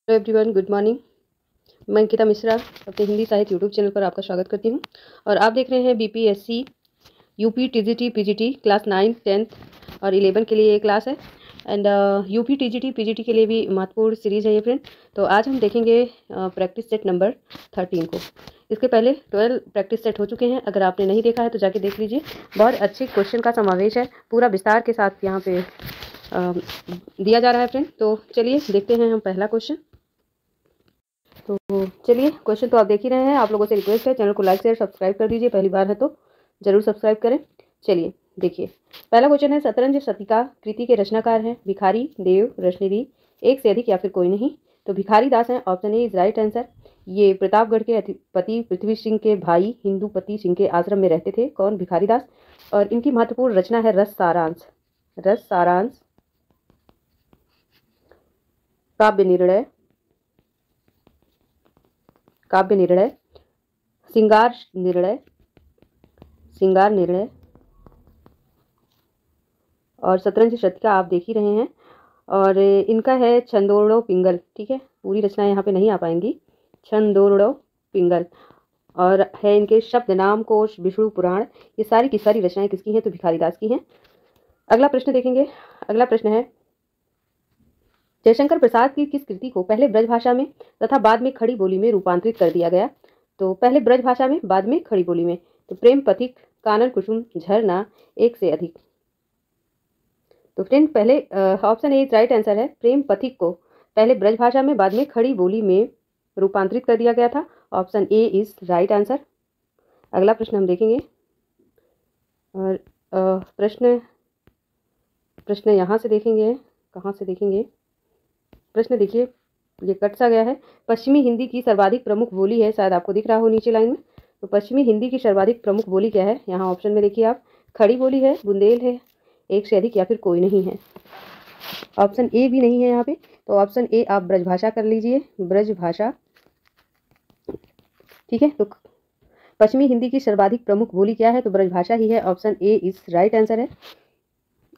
Hello everyone, good morning. मैं अंकिता मिश्रा अपने हिंदी साहित्य यूट्यूब चैनल पर आपका स्वागत करती हूँ। और आप देख रहे हैं BPSC UP TGT PGT class 9, 10 और 11 के लिए ये क्लास है। एंड यूपी टीजीटी पीजीटी के लिए भी महत्वपूर्ण सीरीज़ है ये फ्रेंड। तो आज हम देखेंगे प्रैक्टिस सेट नंबर 13 को। इसके पहले 12 प्रैक्टिस सेट हो चुके हैं। अगर आपने नहीं देखा है तो जाके देख लीजिए। बहुत अच्छे क्वेश्चन का समावेश है, पूरा विस्तार के साथ यहाँ पे दिया जा रहा है फ्रेंड। तो चलिए देखते हैं हम पहला क्वेश्चन। तो चलिए, क्वेश्चन तो आप देख ही रहे हैं। आप लोगों से रिक्वेस्ट है, चैनल को लाइक शेयर सब्सक्राइब कर दीजिए। पहली बार है तो जरूर सब्सक्राइब करें। चलिए देखिए, पहला क्वेश्चन है, शतरंज शतिका कृति के रचनाकार हैं भिखारी, देव, रश्मिदेवी, एक से अधिक या फिर कोई नहीं। तो भिखारी दास हैं, option A is right answer. ये प्रतापगढ़ के अधिपति पृथ्वी सिंह के भाई हिंदूपति सिंह के आश्रम में रहते थे। कौन? भिखारी दास। और इनकी महत्वपूर्ण रचना है रस सारांश। रस सारांश, काव्य निर्णय, काव्य निर्णय, श्रृंगार निर्णय, श्रृंगार निर्णय और शतरंज शतिका आप देख ही रहे हैं। और इनका है छंदोड़ो पिंगल। ठीक है, पूरी रचना यहाँ पे नहीं आ पाएंगी। छंदोड़ो पिंगल। और है इनके शब्द नाम कोश, विष्णु पुराण। ये सारी की सारी रचनाएं किसकी हैं? तो भिखारी दास की हैं। अगला प्रश्न देखेंगे। अगला प्रश्न है, जयशंकर प्रसाद की किस कृति को पहले ब्रजभाषा में तथा बाद में खड़ी बोली में रूपांतरित कर दिया गया? तो पहले ब्रजभाषा में, बाद में खड़ी बोली में। तो प्रेम पथिक, कानन कुसुम, झरना, एक से अधिक। तो फ्रेंड पहले ऑप्शन ए राइट आंसर है। प्रेम पथिक को पहले ब्रजभाषा में, बाद में खड़ी बोली में रूपांतरित कर दिया गया था। Option A is right answer. अगला प्रश्न हम देखेंगे। और प्रश्न यहाँ से देखेंगे। कहाँ से देखेंगे? प्रश्न देखिए, ये कट सा गया है। पश्चिमी हिंदी की सर्वाधिक प्रमुख बोली है, शायद आपको दिख रहा हो नीचे लाइन में। तो पश्चिमी हिंदी की सर्वाधिक प्रमुख बोली क्या है? यहाँ ऑप्शन में देखिए आप, खड़ी बोली है, बुंदेल है, एक से अधिक या फिर कोई नहीं है। ऑप्शन ए भी नहीं है यहाँ पे। तो ऑप्शन ए आप ब्रजभाषा कर लीजिए, ब्रजभाषा। ठीक है, तो पश्चिमी हिंदी की सर्वाधिक प्रमुख बोली क्या है? तो ब्रजभाषा ही है। Option A is right answer है।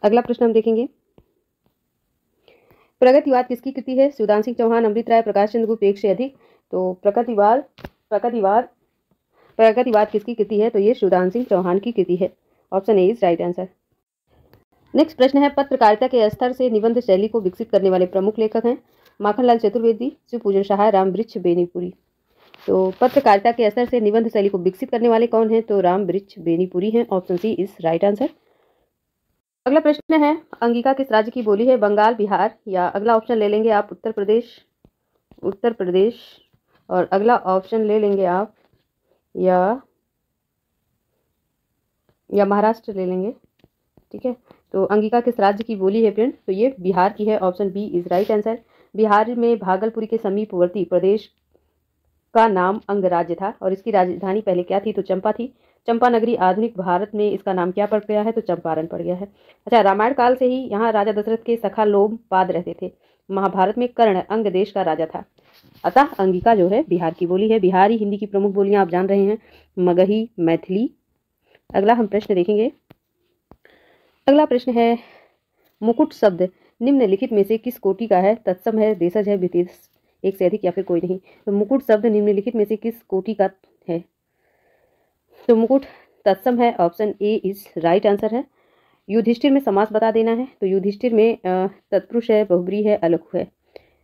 अगला प्रश्न हम देखेंगे। प्रगतिवाद किसकी कृति है? शिवदान सिंह चौहान, अमृत राय, प्रकाश चंद्र गुप्त, एक से अधिक। तो प्रगतिवाद किसकी कृति है? तो ये शिवदान सिंह चौहान की कृति है। Option A is right answer. Next प्रश्न है, पत्रकारिता के स्तर से निबंध शैली को विकसित करने वाले प्रमुख लेखक हैं? माखनलाल चतुर्वेदी, शिवपूजन सहाय, रामवृक्ष बेनीपुरी। तो पत्रकारिता के स्तर से निबंध शैली को विकसित करने वाले कौन हैं? तो रामवृक्ष बेनीपुरी हैं। Option C is right answer. अगला प्रश्न है, अंगिका किस राज्य की बोली है? बंगाल, बिहार, या अगला ऑप्शन ले लेंगे आप उत्तर प्रदेश। और अगला ऑप्शन ले लेंगे आप या महाराष्ट्र ले लेंगे। ठीक है, तो अंगिका किस राज्य की बोली है फ्रेंड? तो ये बिहार की है। Option B is right answer. Bihar में भागलपुर के समीपवर्ती प्रदेश का नाम अंगराज्य था और इसकी राजधानी पहले क्या थी? तो चंपा थी। चंपा नगरी आधुनिक भारत में इसका नाम क्या पड़ गया है? तो चंपारण पड़ गया है। अच्छा, रामायण काल से ही यहाँ राजा दशरथ के सखा लोमपाद रहते थे। महाभारत में कर्ण अंग देश का राजा था। अतः अंगिका जो है बिहार की बोली है। बिहारी हिंदी की प्रमुख बोलियां आप जान रहे हैं, मगही, मैथिली। अगला हम प्रश्न देखेंगे। अगला प्रश्न है, मुकुट शब्द निम्नलिखित में से किस कोटि का है? तत्सम है, देशज है, विशेष, एक से अधिक या फिर कोई नहीं। तो मुकुट शब्द निम्नलिखित में से किस कोटि का है? तो मुकुट तत्सम है। Option A is right answer है। युधिष्ठिर में समास बता देना है। तो युधिष्ठिर में तत्पुरुष है, बहुब्री है, अलख है।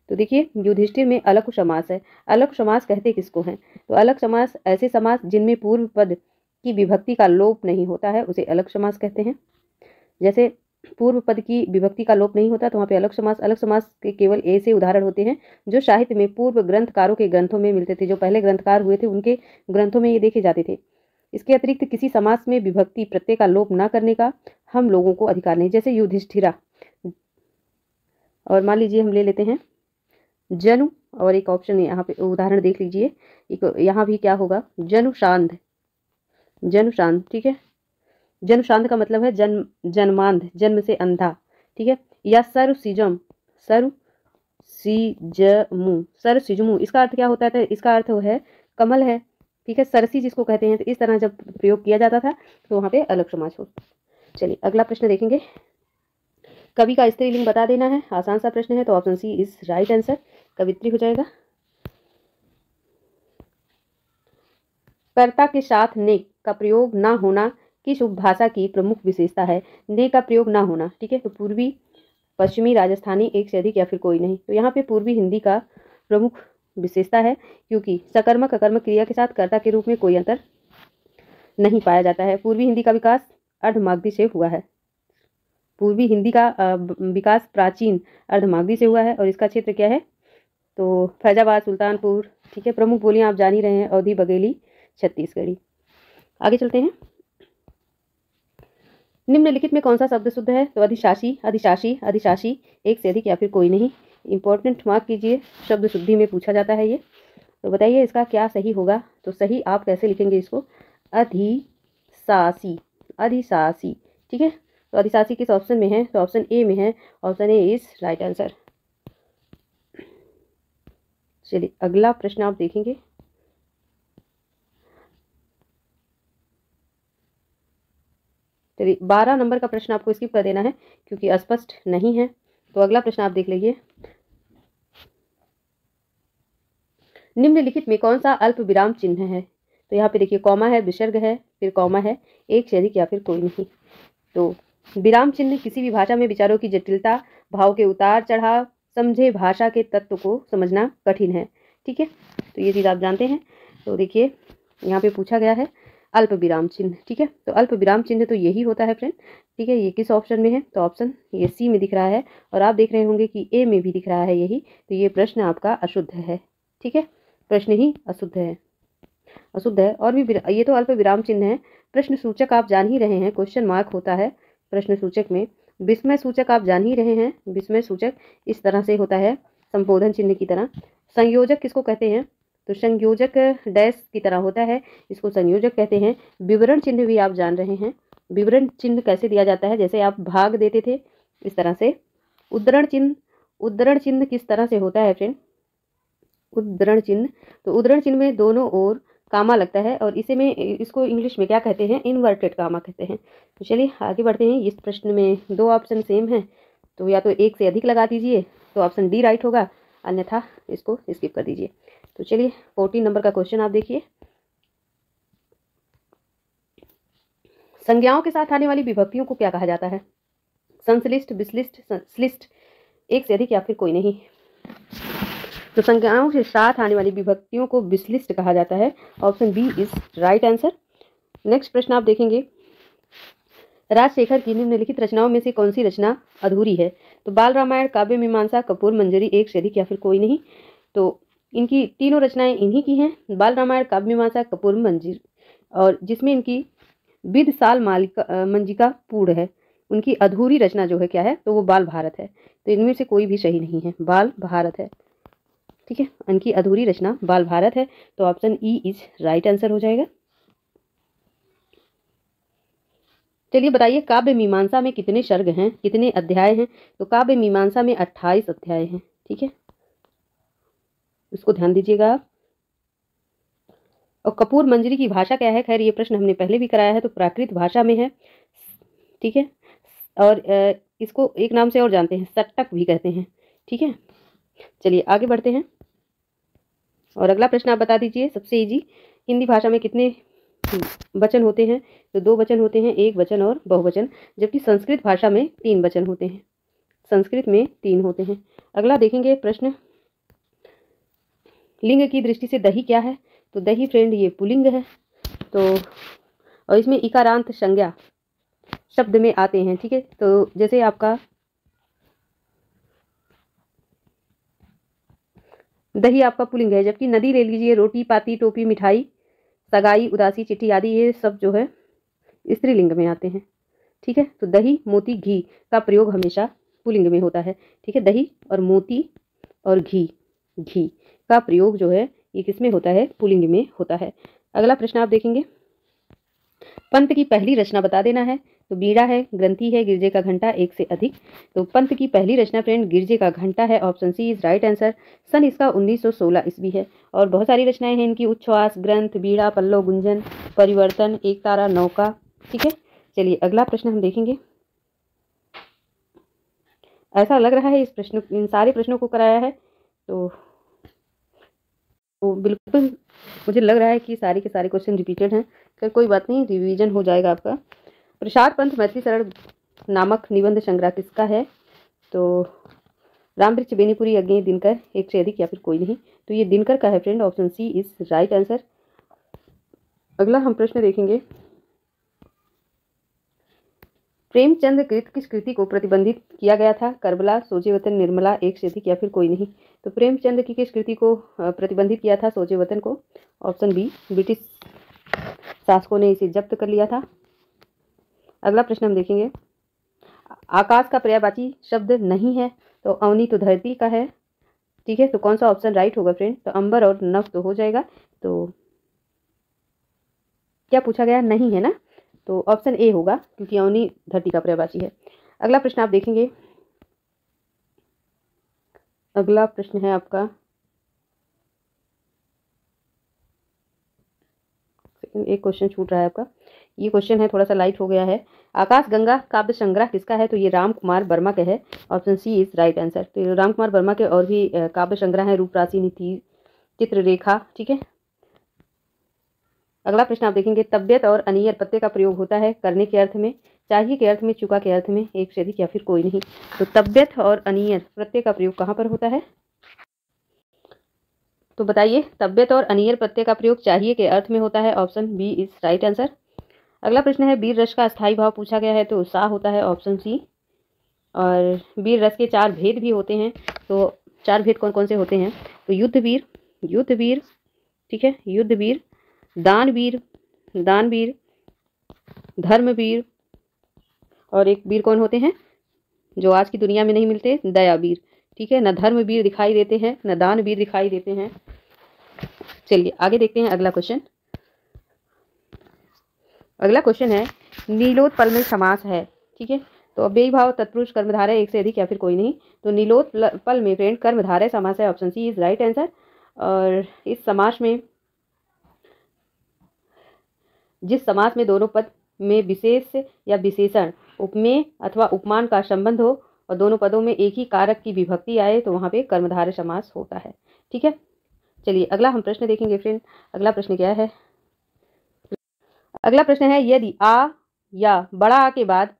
तो देखिए, युधिष्ठिर में अलख समास है। अलख समास कहते किसको हैं? तो अलख समास ऐसे समास जिनमें पूर्व पद की विभक्ति का लोप नहीं होता है, उसे अलख समास कहते हैं। जैसे पूर्व पद की विभक्ति का लोप नहीं होता तो वहाँ पे अलग समास। अलग समास के केवल ऐसे उदाहरण होते हैं जो साहित्य में पूर्व ग्रंथकारों के ग्रंथों में मिलते थे। जो पहले ग्रंथकार हुए थे उनके ग्रंथों में ये देखे जाते थे। इसके अतिरिक्त किसी समास में विभक्ति प्रत्यय का लोप न करने का हम लोगों को अधिकार नहीं। जैसे युधिष्ठिरा, और मान लीजिए हम ले लेते हैं जनु, और एक ऑप्शन यहाँ पे उदाहरण देख लीजिए। यहाँ भी क्या होगा? जनुशांध, जनुशांध। ठीक है, जन्मशांत का मतलब है जन्मांध, जन्म से अंधा। ठीक है, या सरसिजम, सरसिजमु, इसका अर्थ क्या होता है? इसका अर्थ है कमल है। ठीक है, सरसी जिसको कहते हैं। तो इस तरह जब प्रयोग किया जाता था तो वहाँ पे अलग समास हो। चलिए अगला प्रश्न देखेंगे। कवि का स्त्रीलिंग बता देना है। आसान सा प्रश्न है, तो option C is right answer. कवित्री हो जाएगा। कर्ता के साथ ने का प्रयोग ना होना किस उपभाषा की प्रमुख विशेषता है? ने का प्रयोग ना होना, ठीक है। तो पूर्वी, पश्चिमी, राजस्थानी, एक से अधिक या फिर कोई नहीं। तो यहाँ पे पूर्वी हिंदी का प्रमुख विशेषता है, क्योंकि सकर्मक अकर्मक क्रिया के साथ कर्ता के रूप में कोई अंतर नहीं पाया जाता है। पूर्वी हिंदी का विकास अर्धमागधी से हुआ है। पूर्वी हिंदी का विकास प्राचीन अर्धमागधी से हुआ है और इसका क्षेत्र क्या है? तो फैजाबाद, सुल्तानपुर, ठीक है। प्रमुख बोलियां आप जान ही रहे हैं, अवधी, बघेली, छत्तीसगढ़ी। आगे चलते हैं। निम्नलिखित में कौन सा शब्द शुद्ध है? तो अधिशासी, अधिशासी, अधिशासी, एक से अधिक या फिर कोई नहीं। इंपॉर्टेंट मार्क कीजिए, शब्द शुद्धि में पूछा जाता है ये। तो बताइए इसका क्या सही होगा? तो सही आप कैसे लिखेंगे इसको? अधिशासी, अधिशासी, ठीक है। तो अधिशासी किस ऑप्शन में है? तो ऑप्शन ए में है। Option A is right answer. चलिए अगला प्रश्न आप देखेंगे। चलिए 12 नंबर का प्रश्न आपको स्किप कर देना है क्योंकि अस्पष्ट नहीं है। तो अगला प्रश्न आप देख लीजिए। निम्नलिखित में कौन सा अल्प विराम चिन्ह है? तो यहाँ पे देखिए कॉमा है, विसर्ग है, फिर कॉमा है, एक से अधिक या फिर कोई नहीं। तो विराम चिन्ह किसी भी भाषा में विचारों की जटिलता, भाव के उतार चढ़ाव, समझे भाषा के तत्व को समझना कठिन है, ठीक है। तो ये चीज़ आप जानते हैं। तो देखिए यहाँ पे पूछा गया है अल्प विराम चिन्ह, ठीक है। तो अल्प विराम चिन्ह तो यही होता है फ्रेंड, ठीक है। ये किस ऑप्शन में है? तो ऑप्शन ये सी में दिख रहा है और आप देख रहे होंगे कि ए में भी दिख रहा है यही। तो ये प्रश्न आपका अशुद्ध है, ठीक है। प्रश्न ही अशुद्ध है, अशुद्ध है। और भी ये तो अल्प विराम चिन्ह है। प्रश्न सूचक आप जान ही रहे हैं, क्वेश्चन मार्क होता है प्रश्न सूचक में। विस्मय सूचक आप जान ही रहे हैं, विस्मय सूचक इस तरह से होता है संबोधन चिन्ह की तरह। संयोजक किसको कहते हैं? तो संयोजक डैश की तरह होता है, इसको संयोजक कहते हैं। विवरण चिन्ह भी आप जान रहे हैं। विवरण चिन्ह कैसे दिया जाता है? जैसे आप भाग देते थे इस तरह से। उद्धरण चिन्ह, उद्धरण चिन्ह किस तरह से होता है फ्रेंड? उद्धरण चिन्ह, तो उद्धरण चिन्ह में दोनों ओर कामा लगता है और इसे में इसको इंग्लिश में क्या कहते हैं? इन्वर्टेड कामा कहते हैं। तो चलिए आगे बढ़ते हैं। इस प्रश्न में दो ऑप्शन सेम हैं, तो या तो एक से अधिक लगा दीजिए तो ऑप्शन डी राइट होगा, अन्यथा इसको स्किप कर दीजिए। तो चलिए 14 नंबर का क्वेश्चन आप देखिए। संज्ञाओं के साथ आने वाली विभक्तियों को क्या कहा जाता है? संश्लिष्ट, विश्लिष्ट, श्लिष्ट, एक से अधिक या फिर कोई नहीं। तो संज्ञाओं के साथ आने वाली विभक्तियों को विश्लिष्ट कहा जाता है। Option B is right answer. Next प्रश्न आप देखेंगे। राजशेखर की निम्नलिखित रचनाओं में से कौन सी रचना अधूरी है? तो बाल रामायण, काव्य मीमांसा, कपूर मंजरी, एक से अधिक या फिर कोई नहीं। तो इनकी तीनों रचनाएं इन्हीं की हैं, बाल रामायण, काव्य मीमांसा, कपूर मंजरी, और जिसमें इनकी विद साल मालिका मंजिका पूर्ण है। उनकी अधूरी रचना जो है क्या है? तो वो बाल भारत है। तो इनमें से कोई भी सही नहीं है, बाल भारत है, ठीक है। इनकी अधूरी रचना बाल भारत है। तो option E is right answer हो जाएगा। चलिए बताइए काव्य मीमांसा में कितने सर्ग हैं, कितने अध्याय हैं? तो काव्य मीमांसा में 28 अध्याय हैं, ठीक है, इसको ध्यान दीजिएगा आप। और कपूर मंजरी की भाषा क्या है? खैर ये प्रश्न हमने पहले भी कराया है, तो प्राकृत भाषा में है, ठीक है। और इसको एक नाम से और जानते हैं, सट्टक भी कहते हैं, ठीक है। चलिए आगे बढ़ते हैं और अगला प्रश्न आप बता दीजिए, सबसे इजी। हिंदी भाषा में कितने वचन होते हैं? तो 2 वचन होते हैं, एक वचन और बहुवचन। जबकि संस्कृत भाषा में 3 वचन होते हैं, संस्कृत में 3 होते हैं। अगला देखेंगे प्रश्न, लिंग की दृष्टि से दही क्या है? तो दही फ्रेंड ये पुल्लिंग है। तो और इसमें इकारांत संज्ञा शब्द में आते हैं, ठीक है। तो जैसे आपका दही आपका पुल्लिंग है, जबकि नदी ले लीजिए, रोटी, पाती, टोपी, मिठाई, सगाई, उदासी, चिट्ठी आदि, ये सब जो है स्त्रीलिंग में आते हैं, ठीक है। तो दही, मोती, घी का प्रयोग हमेशा पुल्लिंग में होता है, ठीक है। दही और मोती और घी, घी का प्रयोग जो है ये किसमें होता है? पुल्लिंग में होता है। अगला प्रश्न आप देखेंगे, पंत की पहली रचना बता देना है। तो बीड़ा है, ग्रंथि है, गिरजे का घंटा, एक से अधिक। तो पंत की पहली रचना फ्रेंड गिरजे का घंटा है, option C is right answer. सन इसका 1916 ईस्वी है और बहुत सारी रचनाएं हैं इनकी, उच्छ्वास, ग्रंथ, बीड़ा, पल्लव, गुंजन, परिवर्तन, एक तारा, नौका, ठीक है। चलिए अगला प्रश्न हम देखेंगे। ऐसा लग रहा है इस प्रश्न, इन सारे प्रश्नों को कराया है, तो तो बिल्कुल मुझे लग रहा है कि सारे के सारे क्वेश्चन रिपीटेड हैं। खैर कोई बात नहीं, रिवीजन हो जाएगा आपका। प्रसाद पंत मैथिली शरण नामक निबंध संग्रह किसका है? तो रामवृक्ष बेनीपुरी अज्ञेय दिनकर, एक से अधिक या फिर कोई नहीं। तो ये दिनकर का है friend, option C is right answer. अगला हम प्रश्न देखेंगे, प्रेमचंद कृत किस कृति को प्रतिबंधित किया गया था? करबला, सोजे वतन, निर्मला, एक से अधिक या फिर कोई नहीं। तो प्रेमचंद की किस कृति को प्रतिबंधित किया था? सोजे वतन को। ऑप्शन बी, ब्रिटिश शासकों ने इसे जब्त कर लिया था। अगला प्रश्न हम देखेंगे, आकाश का पर्यायवाची शब्द नहीं है, तो अवनी तो धरती का है, ठीक है। तो कौन सा ऑप्शन राइट होगा फ्रेंड? तो अंबर और नभ तो हो जाएगा। तो क्या पूछा गया? नहीं है ना, तो ऑप्शन ए होगा, क्योंकि अवनी धरती का पर्यायवाची है। अगला प्रश्न आप देखेंगे, अगला प्रश्न है आपका, एक क्वेश्चन छूट रहा है आपका, ये क्वेश्चन है थोड़ा सा लाइट हो गया है। आकाश गंगा काव्य संग्रह किसका है? तो ये राम कुमार वर्मा के है। Option C is right answer. तो राम कुमार वर्मा के और भी काव्य संग्रह है, रूपराशि, नीति, चित्ररेखा, ठीक है। अगला प्रश्न आप देखेंगे, तबियत और अनियर प्रत्यय का प्रयोग होता है करने के अर्थ में, चाहिए के अर्थ में, चुका के अर्थ में, एक से अधिक या फिर कोई नहीं। तो तबियत और अनियर प्रत्यय का प्रयोग कहाँ पर होता है? तो बताइए, तबियत और अनियर प्रत्यय का प्रयोग चाहिए के अर्थ में होता है। Option B is right answer. अगला प्रश्न है, वीर रस का स्थायी भाव पूछा गया है, तो सा होता है, ऑप्शन सी। और वीर रस के 4 भेद भी होते हैं, तो 4 भेद कौन कौन से होते हैं? तो युद्ध वीर, ठीक है, युद्ध वीर, दानवीर, धर्मवीर, और एक वीर कौन होते हैं जो आज की दुनिया में नहीं मिलते? दयावीर, ठीक है। न धर्मवीर दिखाई देते हैं, न दानवीर दिखाई देते हैं। चलिए आगे देखते हैं अगला क्वेश्चन। अगला क्वेश्चन है, नीलोत्पल में समास है, ठीक है। तो अव्ययी भाव तत्पुरुष कर्मधारय, एक से अधिक या फिर कोई नहीं। तो नीलोत्पल में फ्रेंड कर्मधारय समास है। Option C is right answer. और इस समास में, जिस समास में दोनों पद में विशेष या विशेषण, उपमेय अथवा उपमान का संबंध हो और दोनों पदों में एक ही कारक की विभक्ति आए, तो वहाँ पे कर्मधारय समास होता है, ठीक है। चलिए अगला हम प्रश्न देखेंगे फ्रेंड। अगला प्रश्न क्या है? अगला प्रश्न है, यदि आ या बड़ा आ के बाद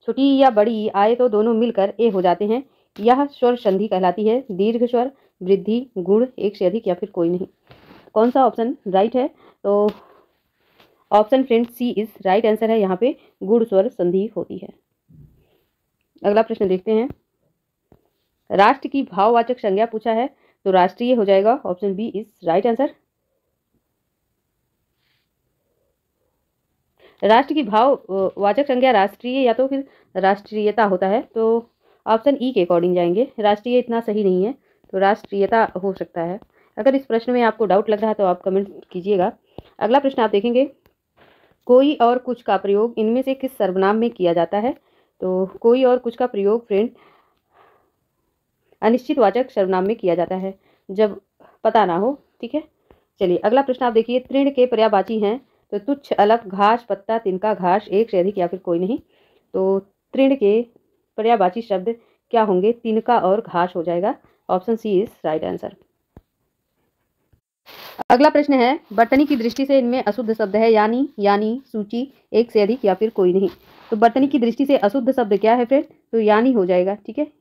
छोटी या बड़ी आए तो दोनों मिलकर ए हो जाते हैं, यह स्वर संधि कहलाती है। दीर्घ स्वर, वृद्धि, गुण, एक से अधिक या फिर कोई नहीं। कौन सा ऑप्शन राइट है? तो option friend C is right answer है। यहाँ पे गुण स्वर संधि होती है। अगला प्रश्न देखते हैं, राष्ट्र की भाववाचक संज्ञा पूछा है, तो राष्ट्रीय हो जाएगा। Option B is right answer. राष्ट्र की भाववाचक संज्ञा राष्ट्रीय या तो फिर राष्ट्रीयता होता है, तो ऑप्शन ई के अकॉर्डिंग जाएंगे। राष्ट्रीय इतना सही नहीं है, तो राष्ट्रीयता हो सकता है। अगर इस प्रश्न में आपको डाउट लग रहा है तो आप कमेंट कीजिएगा। अगला प्रश्न आप देखेंगे, कोई और कुछ का प्रयोग इनमें से किस सर्वनाम में किया जाता है? तो कोई और कुछ का प्रयोग फ्रेंड अनिश्चित वाचक सर्वनाम में किया जाता है, जब पता ना हो, ठीक है। चलिए अगला प्रश्न आप देखिए, तृण के पर्यायवाची हैं, तो तुच्छ, अलप, घास, पत्ता, तिनका, घास, एक से अधिक या फिर कोई नहीं। तो तृण के पर्यायवाची शब्द क्या होंगे? तिनका और घास हो जाएगा। Option C is right answer. अगला प्रश्न है, वर्तनी की दृष्टि से इनमें अशुद्ध शब्द है, यानी, सूची, एक से अधिक या फिर कोई नहीं। तो वर्तनी की दृष्टि से अशुद्ध शब्द क्या है फ्रेंड? तो यानी हो जाएगा, ठीक है,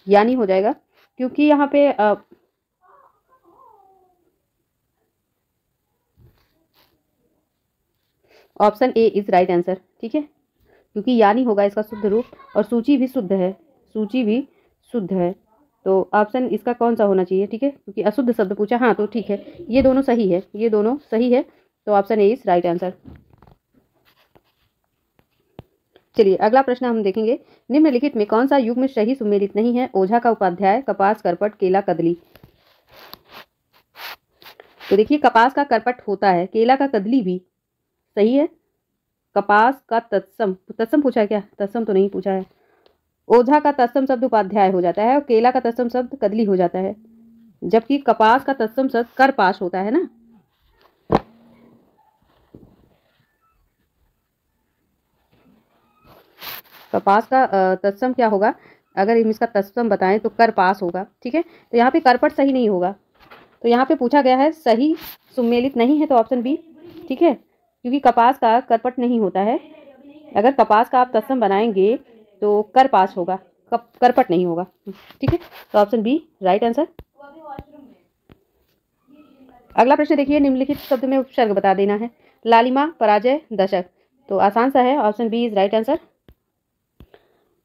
यानी हो जाएगा, क्योंकि यहाँ पे option A is right answer, ठीक है, क्योंकि यानी होगा इसका शुद्ध रूप, और सूची भी शुद्ध है, तो ऑप्शन इसका कौन सा होना चाहिए, ठीक है, क्योंकि अशुद्ध शब्द पूछा। हाँ तो ठीक है, ये दोनों सही है, तो option A is right answer. चलिए अगला प्रश्न हम देखेंगे, निम्नलिखित में कौन सा युग्म सही सुमेलित नहीं है? ओझा का उपाध्याय, कपास, करपट, केला, कदली। तो देखिए, कपास का करपट होता है, केला का कदली भी सही है, कपास का तत्सम पूछा है क्या? तत्सम तो नहीं पूछा है। ओझा का तत्सम शब्द उपाध्याय हो जाता है और केला का तत्सम शब्द कदली हो जाता है, जबकि कपास का तत्सम शब्द करपास होता है ना। कपास का तत्सम क्या होगा? अगर हम इसका तत्सम बताएं तो कर पास होगा, ठीक है। तो यहाँ पे करपट सही नहीं होगा, तो यहाँ पे पूछा गया है सही सुमेलित नहीं है, तो ऑप्शन बी, ठीक है, क्योंकि कपास का करपट नहीं होता है। अगर कपास का आप तत्सम बनाएंगे तो कर पास होगा, करपट नहीं होगा, ठीक है। तो ऑप्शन बी राइट आंसर। अगला प्रश्न देखिए, निम्नलिखित शब्द में उपसर्ग बता देना है। लालिमा, पराजय, दशक। तो आसान सा है, option B is right answer.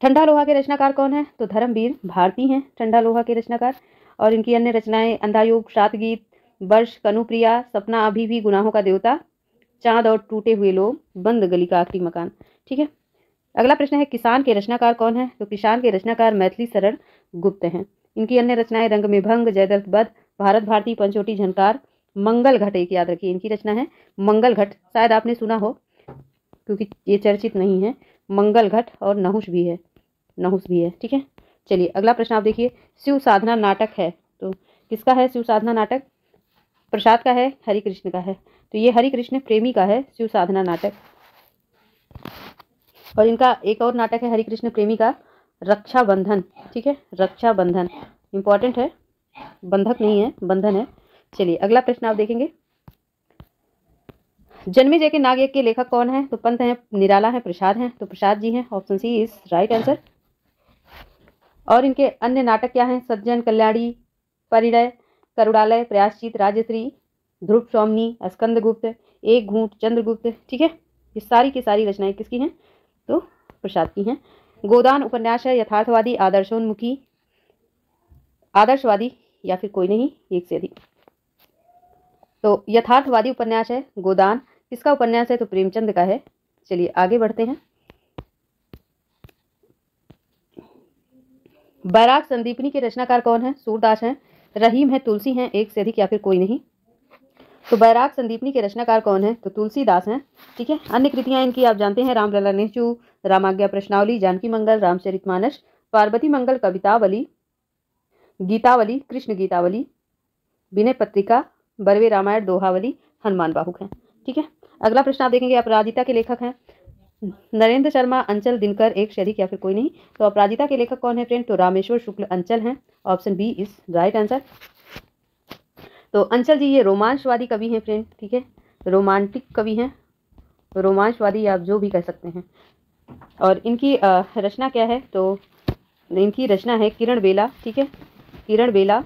ठंडा लोहा के रचनाकार कौन है? तो धर्मवीर भारती हैं ठंडा लोहा के रचनाकार। और इनकी अन्य रचनाएं अंधायुग, सातगीत, वर्ष, कनुप्रिया, सपना अभी भी, गुनाहों का देवता, चांद और टूटे हुए लोग, बंद गली का आखिरी मकान, ठीक है। अगला प्रश्न है, किसान के रचनाकार कौन है? तो किसान के रचनाकार मैथिली शरण गुप्त हैं। इनकी अन्य रचनाएं रंग में भंग, जयद्रथ बध, भारत भारती, पंचवटी झनकार, मंगल घट, एक याद रखिए इनकी रचना है मंगल घट, शायद आपने सुना हो क्योंकि ये चर्चित नहीं है। मंगल घट और नहुष भी है, ठीक है। चलिए अगला प्रश्न आप देखिए, शिव साधना नाटक है, तो किसका है शिव साधना नाटक? प्रसाद का है, हरिकृष्ण का है? तो ये हरिकृष्ण प्रेमी का है शिव साधना नाटक। और इनका एक और नाटक है हरिकृष्ण प्रेमी का, रक्षाबंधन, ठीक है, रक्षाबंधन इंपॉर्टेंट है, बंधक नहीं है, बंधन है। चलिए अगला प्रश्न आप देखेंगे, जन्मेजय के नागयज्ञ के लेखक कौन है? तो पंत हैं, निराला है, प्रसाद हैं? तो प्रसाद जी हैं, option C is right answer. और इनके अन्य नाटक क्या हैं? सज्जन, कल्याणी, परिणय, करुणालय, प्रयासचित, राजश्री, ध्रुव स्वामिनी, स्कंदगुप्त, एक घूंट, चंद्रगुप्त, ठीक है। ये सारी की सारी रचनाएं किसकी हैं? तो प्रसाद की हैं। गोदान उपन्यास है यथार्थवादी, आदर्शोन्मुखी, आदर्शवादी या फिर कोई नहीं, एक से अधिक। तो यथार्थवादी उपन्यास है गोदान, किसका उपन्यास है? तो प्रेमचंद का है। चलिए आगे बढ़ते हैं, बैराग संदीपनी के रचनाकार कौन है? सूरदास हैं, रहीम है, तुलसी हैं, एक से अधिक या फिर कोई नहीं। तो बैराग संदीपनी के रचनाकार कौन है? तो तुलसीदास हैं, ठीक है। अन्य कृतियां इनकी आप जानते हैं, रामलला नेचू, रामाज्ञा प्रश्नावली, जानकी मंगल, रामचरितमानस, पार्वती मंगल, कवितावली, गीतावली, कृष्ण गीतावली, विनय पत्रिका, बरवे रामायण, दोहावली, हनुमान बाहुक हैं, ठीक है। अगला प्रश्न आप देखेंगे, अपराजिता के लेखक हैं नरेंद्र शर्मा, अंचल, दिनकर, एक से अधिक या फिर कोई नहीं। तो अपराजिता के लेखक कौन है फ्रेंड? तो रामेश्वर शुक्ल अंचल हैं, option B is right answer. तो अंचल जी ये रोमांचवादी कवि हैं फ्रेंड, ठीक है, रोमांटिक कवि हैं, रोमांचवादी आप जो भी कह सकते हैं। और इनकी रचना क्या है? तो इनकी रचना है किरण बेला, ठीक है, किरण बेला।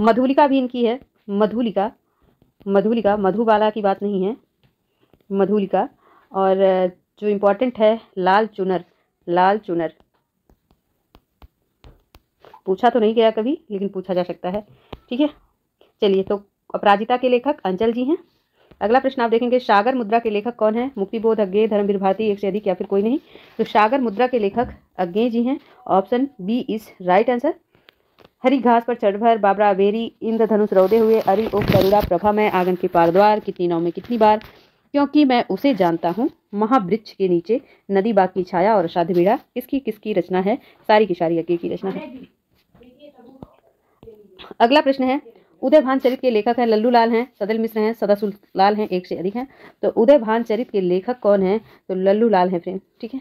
मधुलिका भी इनकी है, मधुलिका, मधुलिका, मधुबाला की बात नहीं है, मधुलिका। और जो इम्पोर्टेंट है लाल चुनर, लाल चुनर पूछा तो नहीं गया कभी, लेकिन पूछा जा सकता है, ठीक है। चलिए तो अपराजिता के लेखक अंचल जी हैं। अगला प्रश्न आप देखेंगे, सागर मुद्रा के लेखक कौन है? मुक्तिबोध, अज्ञेय, धर्मवीर भारती, एक से अधिक या फिर कोई नहीं। तो सागर मुद्रा के लेखक अज्ञेय जी हैं, option B is right answer. हरी घास पर चढ़भर, बाबरा बेरी, इंद्रधनुष रौदे हुए, अरि ओ गरुड़ा प्रभा में, आंगन के पारद्वार, कितनी नाव में कितनी बार, क्योंकि मैं उसे जानता हूँ, महावृक्ष के नीचे, नदी बाग की छाया और साध बेड़ा, किसकी किसकी रचना है? सारी की सारी अज्ञेय की रचना है। अगला प्रश्न है, उदय भान चरित के लेखक हैं लल्लू लाल हैं, सदल मिश्र हैं, सदासुल लाल हैं, एक से अधिक हैं। तो उदय भान चरित के लेखक कौन है? तो लल्लू लाल हैं फ्रेंड, ठीक है,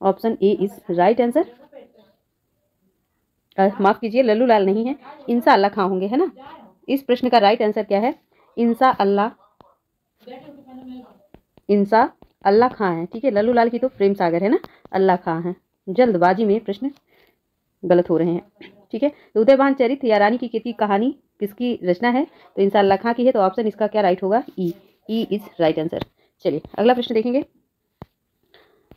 option A is right answer. माफ कीजिए, लल्लू लाल नहीं है, इंसा अल्लाह खां होंगे, है ना। इस प्रश्न का राइट आंसर क्या है? इंसा अल्लाह, इंसा अल्लाह खां है, ठीक है। लल्लू लाल की तो प्रेम सागर है ना, अल्लाह खां है। जल्दबाजी में प्रश्न गलत हो रहे हैं, ठीक है। तो उदयभान चरित या रानी की कीर्ति कहानी किसकी रचना है? तो इंसा अल्लाह खां की है, तो ऑप्शन इसका क्या राइट होगा? ई, ई इज राइट आंसर। चलिए अगला प्रश्न देखेंगे।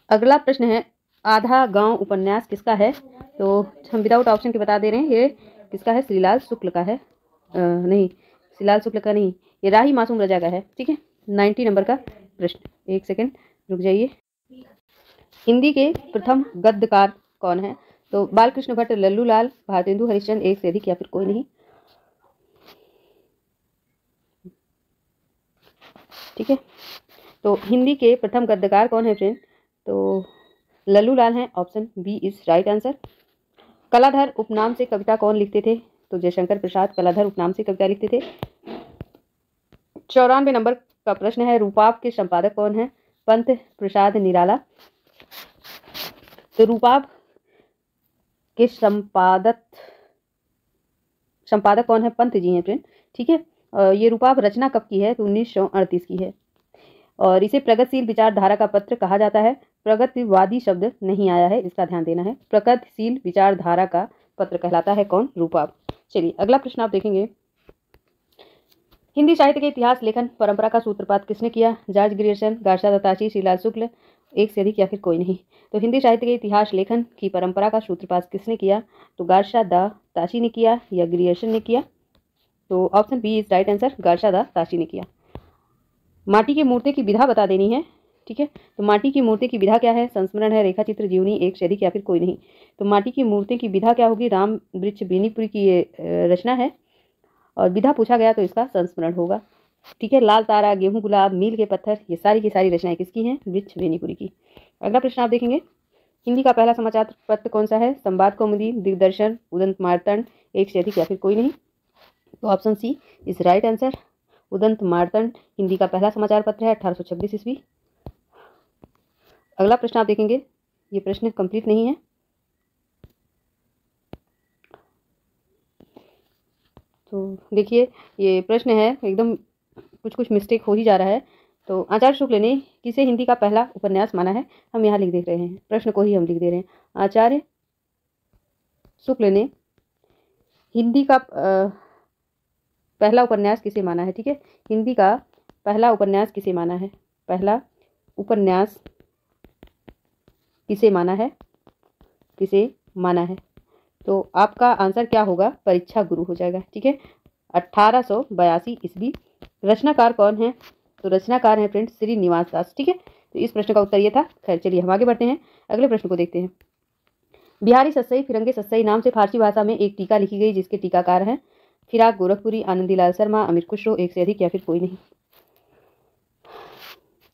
अगला प्रश्न है, आधा गांव उपन्यास किसका है? तो हम विदाउट ऑप्शन के बता दे रहे हैं, ये किसका है? श्रीलाल शुक्ल का है, नहीं श्रीलाल शुक्ल का नहीं, ये राही मासूम रजा का है, ठीक है। 90 नंबर का प्रश्न, एक सेकेंड रुक जाइए। हिंदी के प्रथम गद्यकार कौन है? तो बालकृष्ण भट्ट, लल्लू लाल, भारतेंदु हरिश्चंद्र, एक से अधिक या फिर कोई नहीं, ठीक है। तो हिंदी के प्रथम गद्यकार कौन है फ्रेंड? तो लल्लू लाल हैं, option B is right answer. Kaladhar उपनाम से कविता कौन लिखते थे? तो जयशंकर प्रसाद कलाधर उपनाम से कविता लिखते थे। 94 नंबर का प्रश्न है, रूपाप के संपादक कौन है? पंत प्रसाद निराला। तो रूपाप के संपादक कौन है? पंत जी हैं फ्रेंड, ठीक है। ये रूपाप रचना कब की है? तो 1938 की है। और इसे प्रगतिशील विचारधारा का पत्र कहा जाता है। प्रगतिवादी शब्द नहीं आया है, इसका ध्यान देना है। प्रगतिशील विचारधारा का पत्र कहलाता है कौन? रूपाप। चलिए अगला प्रश्न आप देखेंगे। हिंदी साहित्य के इतिहास लेखन परंपरा का सूत्रपात किसने किया? जॉर्ज ग्रियर्सन, गार्सा दत्ताची, श्रीलाल शुक्ल, एक से अधिक या फिर कोई नहीं। तो हिंदी साहित्य के इतिहास लेखन की परंपरा का सूत्रपात किसने किया? तो गार्सा दत्ताची ने किया या ग्रियर्सन ने किया? तो option B is right answer, Garcin de Tassy ने किया। माटी की मूर्ति की विधा बता देनी है, ठीक है। तो माटी की मूर्ति की विधा क्या है? संस्मरण है, रेखा चित्र, जीवनी, एक से अधिक या फिर कोई नहीं। तो माटी की मूर्ति की विधा क्या होगी? राम वृक्ष बेनीपुरी की ये रचना है और विधा पूछा गया तो इसका संस्मरण होगा, ठीक है। लाल तारा, गेहूं गुलाब, मील के पत्थर, ये सारी की सारी रचनाएं किसकी हैं? वृक्ष बेनीपुरी की। अगला प्रश्न आप देखेंगे। हिंदी का पहला समाचार पत्र कौन सा है? संवाद कौमुदी, दिग्दर्शन, उदंत मार्तंड, एक से अधिक या फिर कोई नहीं। तो option C is right answer, Udant Martand Hindi का पहला समाचार पत्र है, 1826 ईस्वी। अगला प्रश्न आप देखेंगे, ये प्रश्न कंप्लीट नहीं है। तो देखिए ये प्रश्न है एकदम कुछ मिस्टेक हो ही जा रहा है। तो आचार्य शुक्ल ने किसे हिंदी का पहला उपन्यास माना है? हम यहाँ लिख दे रहे हैं, प्रश्न को ही हम लिख दे रहे हैं। आचार्य शुक्ल ने हिंदी का पहला उपन्यास किसे माना है? ठीक है, हिंदी का पहला उपन्यास किसे माना है? पहला उपन्यास किसे माना है? किसे माना है? तो आपका आंसर क्या होगा? परीक्षा गुरु हो जाएगा, ठीक है। 1882 ईस्वी। रचनाकार कौन है? तो रचनाकार है फ्रेंड्स श्रीनिवास दास, ठीक है। तो इस प्रश्न का उत्तर ये था। खैर चलिए हम आगे बढ़ते हैं, अगले प्रश्न को देखते हैं। बिहारी सस्सई फिरंगे सस्सई नाम से फारसी भाषा में एक टीका लिखी गई जिसके टीकाकार हैं फिराक गोरखपुरी, आनंदीलाल शर्मा, अमित खुसरो, एक से अधिक या फिर कोई नहीं।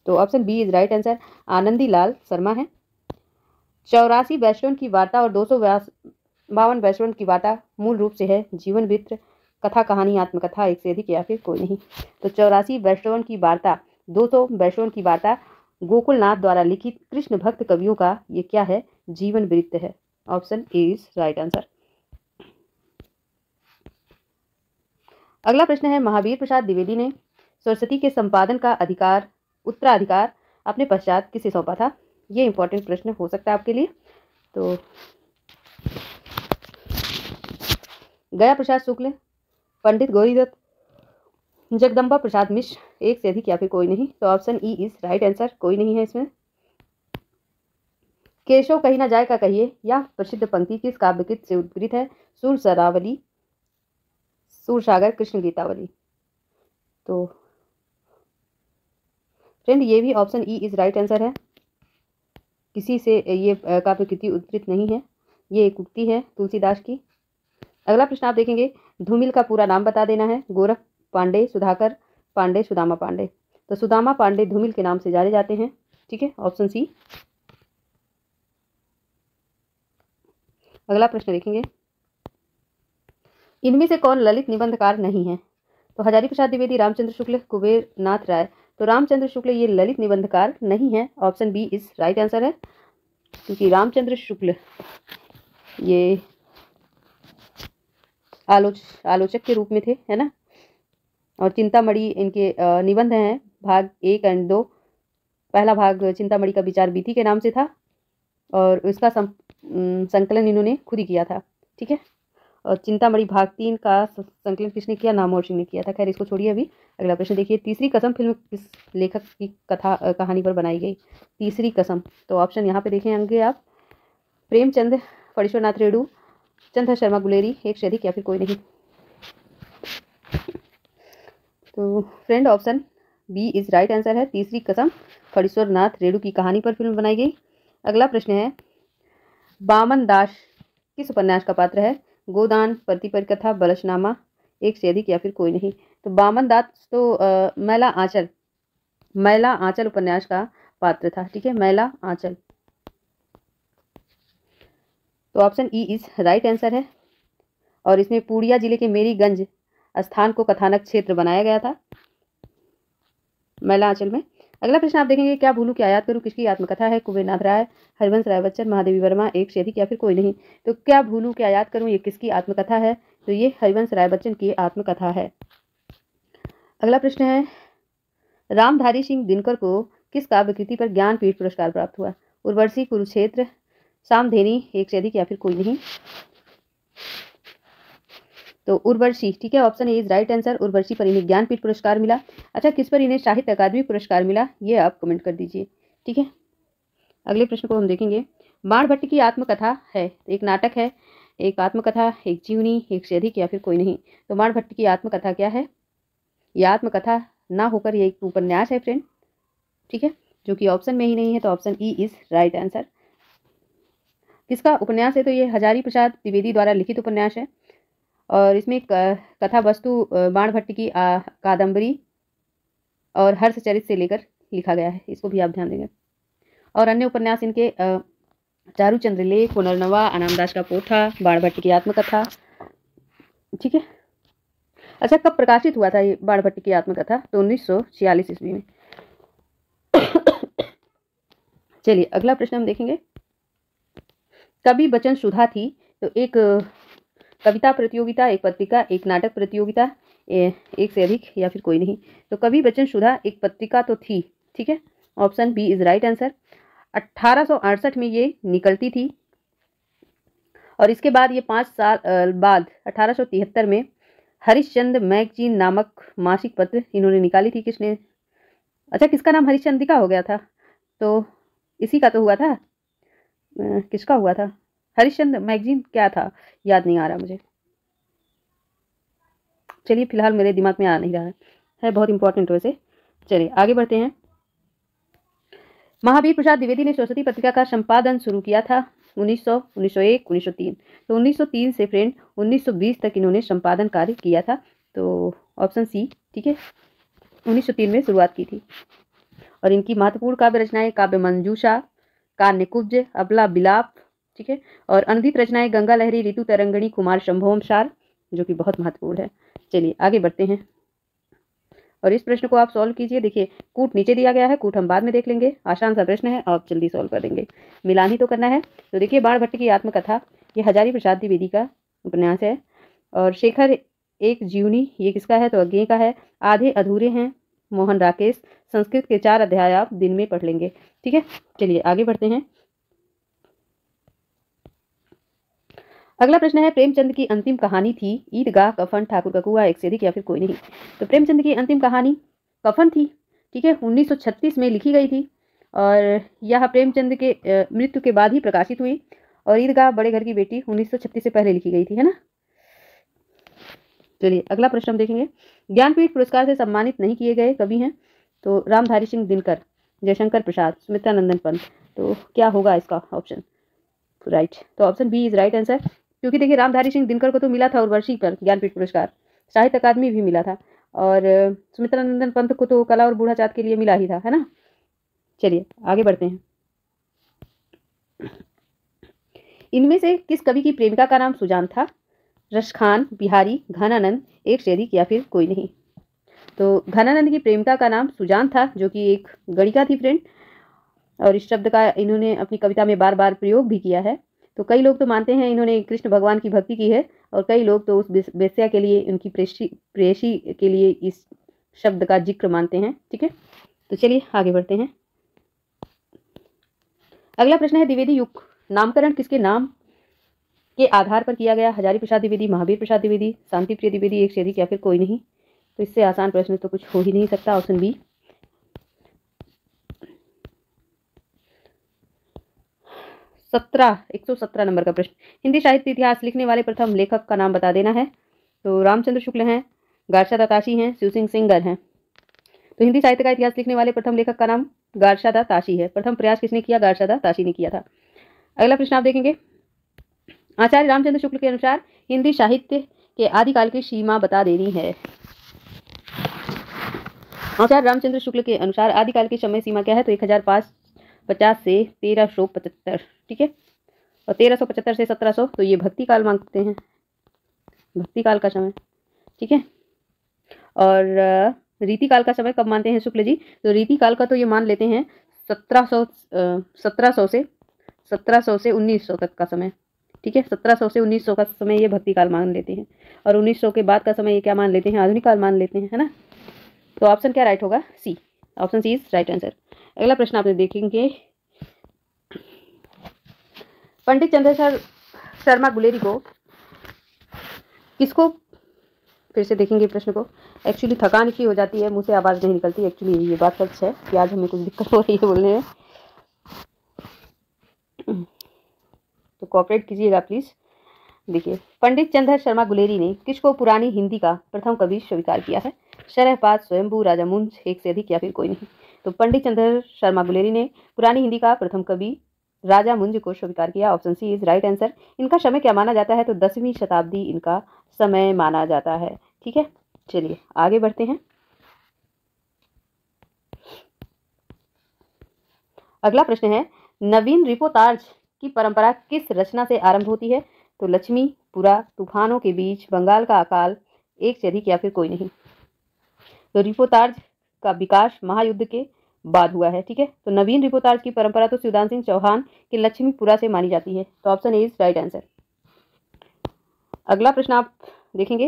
तो option B is right answer, Anandilal Sharma है। 84 वैष्णव की वार्ता और 252 वैष्णव की वार्ता मूल रूप से है जीवन वृत्त, कथा, कहानी, आत्मकथा, एक से अधिक या फिर कोई नहीं। तो 84 वैष्णव की वार्ता, 200 वैष्णव की वार्ता गोकुलनाथ द्वारा लिखित कृष्ण भक्त कवियों का ये क्या है? जीवन वृत्त है। Option A is right answer. अगला प्रश्न है, महावीर प्रसाद द्विवेदी ने सरस्वती के संपादन का उत्तराधिकार अपने पश्चात किसे सौंपा था? ये इंपॉर्टेंट प्रश्न हो सकता है आपके लिए। तो गया प्रसाद शुक्ल, पंडित गौरीदत्त, जगदम्बा प्रसाद मिश्र, एक से अधिक या फिर कोई नहीं। तो option E is right answer, कोई नहीं है इसमें। केशव कहीं ना जाए का कहिए यह प्रसिद्ध पंक्ति किस काव्यकृत से उद्गृत है? सुरसरावली, सूरसागर, कृष्ण गीतावली। तो फ्रेंड ये भी option E is right answer है, किसी से ये काव्यकृति उद्धृत नहीं है, ये एक उक्ति है तुलसीदास की। अगला प्रश्न आप देखेंगे, धूमिल का पूरा नाम बता देना है। गोरख पांडे, सुधाकर पांडे, सुदामा पांडे। तो सुदामा पांडे धूमिल के नाम से जाने जाते हैं, ठीक है, ऑप्शन सी। अगला प्रश्न देखेंगे, इनमें से कौन ललित निबंधकार नहीं है? तो हजारी प्रसाद द्विवेदी, रामचंद्र शुक्ल, कुबेर नाथ राय। तो रामचंद्र शुक्ल ये ललित निबंधकार नहीं है, option B is right answer है, क्योंकि रामचंद्र शुक्ल ये आलोचक के रूप में थे, है ना। और चिंतामणि इनके निबंध हैं, भाग 1 और 2। पहला भाग चिंतामणि का विचार बीथी के नाम से था और इसका संकलन इन्होंने खुद ही किया था, ठीक है। और चिंतामणि भाग 3 का संकलन किसने किया? नामवर सिंह ने किया था। खैर इसको छोड़िए अभी। अगला प्रश्न देखिए, तीसरी कसम फिल्म किस लेखक की कहानी पर बनाई गई? तीसरी कसम। तो ऑप्शन यहाँ पे देखेंगे आप, प्रेमचंद, फणीश्वरनाथ रेणु, चंद्र शर्मा गुलेरी, एक से अधिक या फिर कोई नहीं। तो friend option B is right answer है, तीसरी कसम फणीश्वरनाथ रेणु की कहानी पर फिल्म बनाई गई। अगला प्रश्न है, बामन दास किस उपन्यास का पात्र है? गोदान, पति परिकथा, बलशनामा, एक से अधिक या फिर कोई नहीं। तो बामन दास तो मैला आंचल उपन्यास का पात्र था, ठीक है, मैला आंचल। तो option E is right answer है और इसमें पूर्णिया जिले के मेरीगंज स्थान को कथानक क्षेत्र बनाया गया था मैला आंचल में। अगला प्रश्न आप देखेंगे, क्या भूलूं क्या याद करूं किसकी आत्मकथा है? कुबेरनाथ राय, हरिवंश राय बच्चन, महादेवी वर्मा, एक से अधिक या फिर कोई नहीं। तो क्या भूलूं क्या याद करूं ये किसकी आत्मकथा है? तो ये हरिवंश राय बच्चन की आत्मकथा है। अगला प्रश्न है, रामधारी सिंह दिनकर को किस काव्य कृति पर ज्ञानपीठ पुरस्कार प्राप्त हुआ? उर्वशी, कुरुक्षेत्र, सामधेनी, एक से अधिक या फिर कोई नहीं। तो उर्वशी, ठीक है, option A is right answer. Urvashi पर इन्हें ज्ञानपीठ पुरस्कार मिला। अच्छा, किस पर इन्हें साहित्य अकादमी पुरस्कार मिला, ये आप कमेंट कर दीजिए, ठीक है। अगले प्रश्न को हम देखेंगे, बाणभट्ट की आत्मकथा है, एक नाटक है, एक आत्मकथा, एक जीवनी, एक से अधिक या फिर कोई नहीं। तो बाणभट्ट की आत्मकथा क्या है? यह आत्मकथा ना होकर ये एक उपन्यास है फ्रेंड, ठीक है, जो कि ऑप्शन में ही नहीं है। तो option E is right answer. किसका उपन्यास है? तो ये हजारी प्रसाद द्विवेदी द्वारा लिखित उपन्यास है और इसमें कथा वस्तु बाणभट्ट की कादम्बरी और हर्षचरित से लेकर लिखा गया है, इसको भी आप ध्यान देंगे। और अन्य उपन्यास इनके चारूचंद्र लेख, पुनर्नवा, अनामदास का पोथा, बाणभट्ट की आत्मकथा, ठीक है। अच्छा, कब प्रकाशित हुआ था ये बाणभट्ट की आत्मकथा? तो 1946 ईस्वी में। चलिए अगला प्रश्न हम देखेंगे, कवि बचन सुधा थी, तो एक कविता प्रतियोगिता, एक पत्रिका, एक नाटक प्रतियोगिता, एक से अधिक या फिर कोई नहीं। तो कवि बचन सुधा एक पत्रिका तो थी, ठीक है, option B is right answer. 1868 में ये निकलती थी और इसके बाद ये 5 साल बाद 1873 में हरिश्चंद्र मैगजीन नामक मासिक पत्र इन्होंने निकाली थी। किसने? अच्छा, किसका नाम हरिश्चंद्रिका हो गया था? तो इसी का तो हुआ था। किसका हुआ था? हरिश्चंद्र मैगजीन क्या था, याद नहीं आ रहा मुझे। चलिए फिलहाल मेरे दिमाग में आ नहीं रहा है बहुत इंपॉर्टेंट वैसे। चलिए आगे बढ़ते हैं। महावीर प्रसाद द्विवेदी ने सरस्वती पत्रिका का संपादन शुरू किया था 1900, 1901, 1903। तो 1903 से फ्रेंड 1920 तक इन्होंने संपादन कार्य किया था। तो ऑप्शन सी, ठीक है, 1903 में शुरुआत की थी। और इनकी महत्वपूर्ण काव्य रचनाएं काव्य मंजूषा, कान्यकुब्ज, अबला बिलाप, ठीक है, और अनधिक रचनाएं गंगा लहरी, ऋतु तरंगणी, कुमार शंभोम सार, जो कि बहुत महत्वपूर्ण है। चलिए आगे बढ़ते हैं और इस प्रश्न को आप सॉल्व कीजिए। देखिए कूट नीचे दिया गया है, कूट हम बाद में देख लेंगे, आसान सा प्रश्न है, आप जल्दी सॉल्व कर देंगे, मिलान ही तो करना है। तो देखिए बाणभट्ट की आत्मकथा ये हजारी प्रसाद द्विवेदी का उपन्यास है और शेखर एक जीवनी ये किसका है? तो अज्ञे का है। आधे अधूरे हैं मोहन राकेश। संस्कृत के 4 अध्याय आप दिन में पढ़ लेंगे, ठीक है। चलिए आगे बढ़ते हैं। अगला प्रश्न है, प्रेमचंद की अंतिम कहानी थी ईदगाह, कफन, ठाकुर का कुआं, एक से अधिक या फिर कोई नहीं। तो प्रेमचंद की अंतिम कहानी कफन थी, ठीक है, 1936 में लिखी गई थी और यह प्रेमचंद के मृत्यु के बाद ही प्रकाशित हुई। और ईदगाह बड़े घर की बेटी 1936 से पहले लिखी गई थी, है ना। चलिए अगला प्रश्न हम देखेंगे, ज्ञानपीठ पुरस्कार से सम्मानित नहीं किए गए कवि हैं? तो रामधारी सिंह दिनकर, जयशंकर प्रसाद, सुमित्रा नंदन पंत। तो क्या होगा इसका ऑप्शन? राइट, तो option B is right answer. क्योंकि देखिए रामधारी सिंह दिनकर को तो मिला था उर्वशी पर ज्ञानपीठ पुरस्कार, साहित्य अकादमी भी मिला था और सुमित्रा नंदन पंत को तो कला और बूढ़ा चाँद के लिए मिला ही था, है ना। चलिए आगे बढ़ते हैं। इनमें से किस कवि की प्रेमिका का नाम सुजान था? रसखान, बिहारी, घनानंद, एक से अधिक या फिर कोई नहीं। तो घनानंद की प्रेमिका का नाम सुजान था, जो कि एक गणिका थी फ्रेंड, और इस शब्द का इन्होंने अपनी कविता में बार बार प्रयोग भी किया है। तो कई लोग तो मानते हैं इन्होंने कृष्ण भगवान की भक्ति की है और कई लोग तो उस वेश्या के लिए, उनकी प्रेयसी के लिए इस शब्द का जिक्र मानते हैं, ठीक है। तो चलिए आगे बढ़ते हैं। अगला प्रश्न है, द्विवेदी युग नामकरण किसके नाम के आधार पर किया गया? हजारी प्रसाद द्विवेदी, महावीर प्रसाद द्विवेदी, शांति प्रिय द्विवेदी, एक से अधिक या फिर कोई नहीं। तो इससे आसान प्रश्न तो कुछ हो ही नहीं सकता, ऑप्शन बी। 117 नंबर का प्रश्न, हिंदी साहित्य इतिहास लिखने वाले प्रथम लेखक का नाम बता देना है। तो रामचंद्र शुक्ल हैं, गारशादा ताशी हैं, शिव सिंह सेंगर हैं। तो हिंदी साहित्य का इतिहास लिखने वाले प्रथम लेखक का नाम गारशादा ताशी है। प्रथम प्रयास किसने किया? गारशादा ताशी ने किया था। अगला प्रश्न आप देखेंगे, आचार्य रामचंद्र शुक्ल के अनुसार हिंदी साहित्य के आदिकाल की सीमा बता देनी है। आचार्य रामचंद्र शुक्ल के अनुसार आदिकाल की समय सीमा क्या है? तो 1550 से 1375, ठीक है, और 1375 से 1700 तो ये भक्ति काल मांगते हैं, भक्ति काल का समय, ठीक है। और रीतिकाल का समय कब मानते हैं शुक्ल जी? तो रीतिकाल का तो ये मान लेते हैं 1700 से 1900 तक का समय, ठीक है। 1700 से 1900 का समय ये भक्ति काल मान लेते हैं, और 1900 के बाद का समय ये क्या मान लेते हैं? आधुनिक काल मान लेते हैं, है ना। तो ऑप्शन क्या राइट होगा? C, option C is right answer. अगला प्रश्न आप देखेंगे, पंडित चंद्रशेखर शर्मा गुलेरी को किसको, फिर से देखेंगे प्रश्न को। एक्चुअली थकान की हो जाती है, मुंह से आवाज़ नहीं निकलती, एक्चुअली ये बात सच है कि आज हमें कुछ दिक्कत हो रही है बोलने में, तो कोऑपरेट कीजिएगा प्लीज़। देखिए, पंडित चंद्र शर्मा गुलेरी ने किसको पुरानी हिंदी का प्रथम कवि स्वीकार किया है? शरहपाद, स्वयंभू, राजा मुंज, एक से अधिक या फिर कोई नहीं। तो पंडित चंद्र शर्मा गुलेरी ने पुरानी हिंदी का प्रथम कवि राजा मुंज को स्वीकार किया। Option C is right answer. इनका समय क्या माना जाता है? तो 10वीं शताब्दी इनका समय माना जाता है, ठीक है। चलिए आगे बढ़ते हैं। अगला प्रश्न है, नवीन रिपोर्ताज की परंपरा किस रचना से आरंभ होती है? तो लक्ष्मी, पुरा, तूफानों के बीच, बंगाल का अकाल, एक से अधिक या फिर कोई नहीं। तो रिपोर्ताज का विकास महायुद्ध के बाद हुआ है, ठीक है। तो नवीन रिपोर्ताज की परंपरा तो शिवदान सिंह चौहान की लक्ष्मीपुरा से मानी जाती है। तो option A is right answer. अगला प्रश्न आप देखेंगे,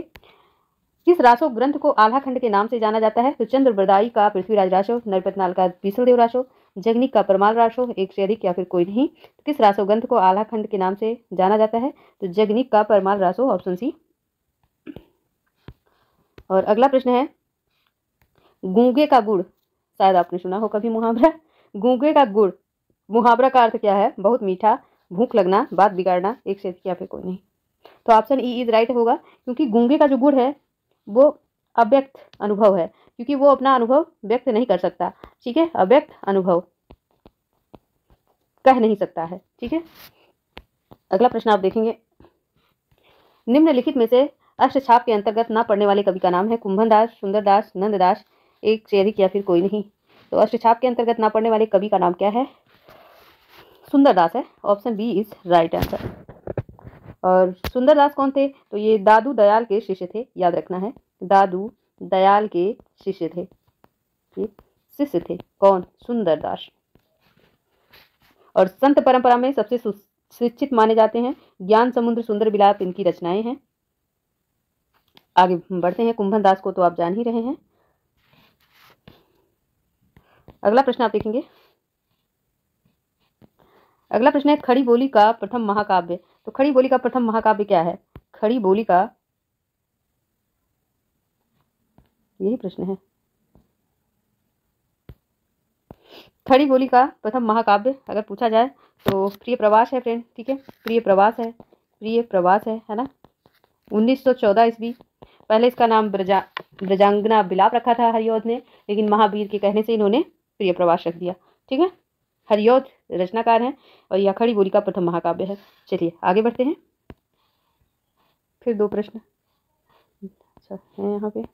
किस रासो ग्रंथ को आल्हा खंड के नाम से जाना जाता है? तो चंद्र बरदाई का पृथ्वीराज रासो, नरपतनाल का बीसलदेव रासो, जगनिक का परमाल रासो, एक से अधिक या फिर कोई नहीं। तो किस रासो ग्रंथ को आल्हा खंड के नाम से जाना जाता है? तो जगनिक का परमाल रासो, ऑप्शन सी। और अगला प्रश्न है, गूंगे का गुड़, शायद आपने सुना हो कभी मुहावरा, गूंगे का गुड़ मुहावरा का अर्थ क्या है? बहुत मीठा, भूख लगना, बात बिगाड़ना, एक से अधिक या फिर कोई नहीं। तो ऑप्शन ई इज राइट होगा, क्योंकि गूंगे का जो गुड़ है वो अव्यक्त अनुभव है, क्योंकि वो अपना अनुभव व्यक्त नहीं कर सकता, ठीक है। अव्यक्त अनुभव कह नहीं सकता है, ठीक है। अगला प्रश्न आप देखेंगे, निम्नलिखित में से अष्टछाप के अंतर्गत न पढ़ने वाले कवि का नाम है? कुंभनदास, सुंदरदास, नंददास, एक से अधिक या फिर कोई नहीं। तो अष्टछाप के अंतर्गत न पढ़ने वाले कवि का नाम क्या है? सुंदरदास है, option B is right answer. और सुंदरदास कौन थे? तो ये दादू दयाल के शिष्य थे, याद रखना है, दादू दयाल के शिष्य थे, ये शिष्य थे कौन? सुंदरदास। और संत परंपरा में सबसे सुशिक्षित माने जाते हैं। ज्ञान समुद्र, सुंदर विलाप इनकी रचनाएं हैं। आगे बढ़ते हैं, कुंभनदास को तो आप जान ही रहे हैं। अगला प्रश्न आप देखेंगे, अगला प्रश्न है, खड़ी बोली का प्रथम महाकाव्य। तो खड़ी बोली का प्रथम महाकाव्य क्या है? खड़ी बोली का, यही प्रश्न है, खड़ी बोली का प्रथम महाकाव्य अगर पूछा जाए तो प्रिय प्रवास है फ्रेंड, ठीक है। प्रिय प्रवास है, प्रिय प्रवास है ना। 1914 ईस्वी। पहले इसका नाम ब्रजांगना विलाप रखा था हरिऔध ने, लेकिन महावीर के कहने से इन्होंने प्रिय प्रवास रख दिया, ठीक है। हरिऔध रचनाकार हैं और यह खड़ी बोली का प्रथम महाकाव्य है। चलिए आगे बढ़ते हैं। फिर दो प्रश्न अच्छा है यहाँ पे।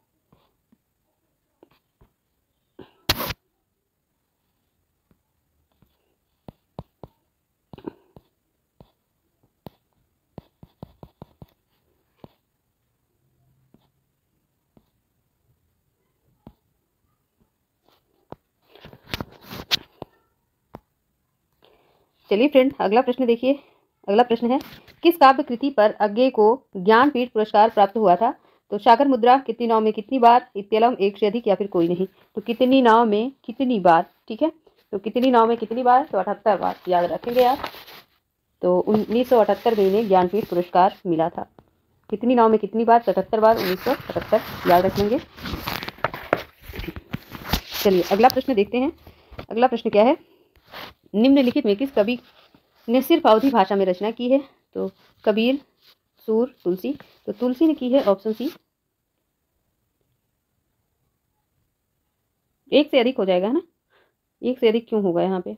चलिए फ्रेंड, अगला प्रश्न देखिए। अगला प्रश्न है, किस काव्य कृति पर अज्ञे को ज्ञानपीठ पुरस्कार प्राप्त हुआ था? तो सागर मुद्रा, कितनी नाव में कितनी बार, इत्यलम, एक से अधिक या फिर कोई नहीं। तो कितनी नाव में कितनी बार, ठीक है। तो कितनी नाव में कितनी बार? तो 78 बार, याद रखेंगे आप। तो 1978 में इन्हें ज्ञानपीठ पुरस्कार मिला था। कितनी नाव में कितनी बार? 77 बार, 1978, याद रख लेंगे। चलिए अगला प्रश्न देखते हैं। अगला प्रश्न क्या है, निम्नलिखित में किस कवि ने सिर्फ अवधी भाषा में रचना की है? तो कबीर, सूर, तुलसी। तो तुलसी ने की है, ऑप्शन सी। एक से अधिक हो जाएगा ना, एक से अधिक क्यों होगा यहाँ पे?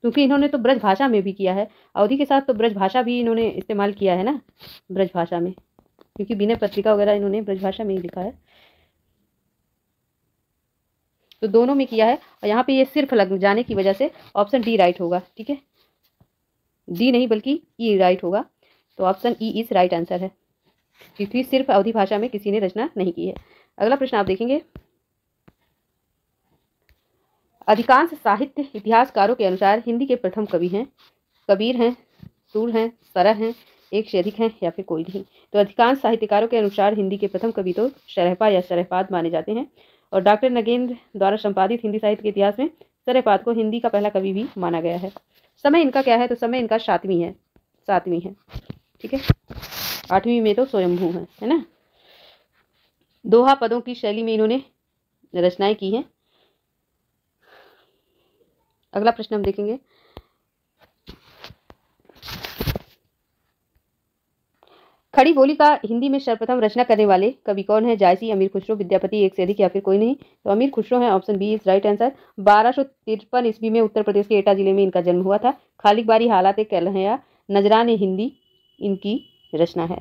क्योंकि इन्होंने तो ब्रज भाषा में भी किया है, अवधि के साथ तो ब्रज भाषा भी इन्होंने इस्तेमाल किया है ना, ब्रज भाषा में, क्योंकि विनय पत्रिका वगैरह इन्होंने ब्रज भाषा में ही लिखा है। तो दोनों में किया है, और यहाँ पे ये सिर्फ लग जाने की वजह से ऑप्शन डी राइट होगा, ठीक है। डी नहीं बल्कि ई राइट होगा। तो option E is right answer है। क्योंकि सिर्फ अवधी भाषा में किसी ने रचना नहीं की है। अगला प्रश्न आप देखेंगे, अधिकांश साहित्य इतिहासकारों के अनुसार हिंदी के प्रथम कवि हैं। कबीर हैं, सूर हैं, सरह हैं, एक से अधिक हैं या फिर कोई नहीं। तो अधिकांश साहित्यकारों के अनुसार हिंदी के प्रथम कवि तो शरहपा या शरहपाद माने जाते हैं। और डॉक्टर नगेंद्र द्वारा संपादित हिंदी साहित्य के इतिहास में शरहपाद को हिंदी का पहला कवि भी माना गया है। समय इनका क्या है, तो समय इनका सातवीं है। ठीक है, 8वीं में तो स्वयंभू है ना। दोहा पदों की शैली में इन्होंने रचनाएं की हैं। अगला प्रश्न हम देखेंगे, खड़ी बोली का हिंदी में सर्वप्रथम रचना करने वाले कवि कौन है? जायसी, अमीर खुसरो, विद्यापति, एक से अधिक या फिर कोई नहीं। तो अमीर खुसरो है, option B is right answer. 1253 ईस्वी में उत्तर प्रदेश के एटा जिले में इनका जन्म हुआ था। खालिक बारी हालात कहलहया नजरान हिंदी इनकी रचना है।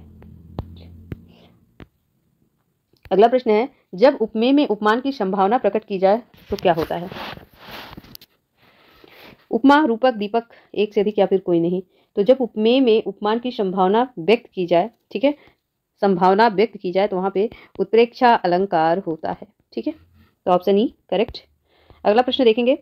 अगला प्रश्न है, जब उपमेय में उपमान की संभावना प्रकट की जाए तो क्या होता है? उपमा, रूपक, दीपक, एक से अधिक या फिर कोई नहीं। तो जब उपमेय में उपमान की संभावना व्यक्त की जाए, ठीक है, संभावना व्यक्त की जाए तो वहां पे उत्प्रेक्षा अलंकार होता है। ठीक है, तो ऑप्शन ई करेक्ट। अगला प्रश्न देखेंगे,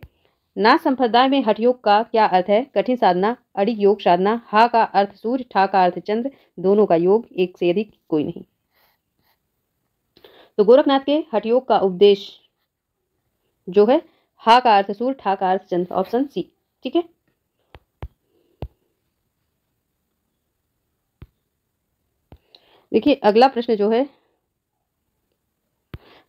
नाथ संप्रदाय में हठ योग का क्या अर्थ है? कठिन साधना, अड़िग योग साधना, हा का अर्थ सूर्य, ठा का अर्थ चंद्र, दोनों का योग, एक से अधिक, कोई नहीं। तो गोरखनाथ के हठ योग का उपदेश जो है, हा का अर्थ सूर्य, ठा का अर्थ चंद्र, ऑप्शन सी। ठीक है, देखिए अगला प्रश्न जो है,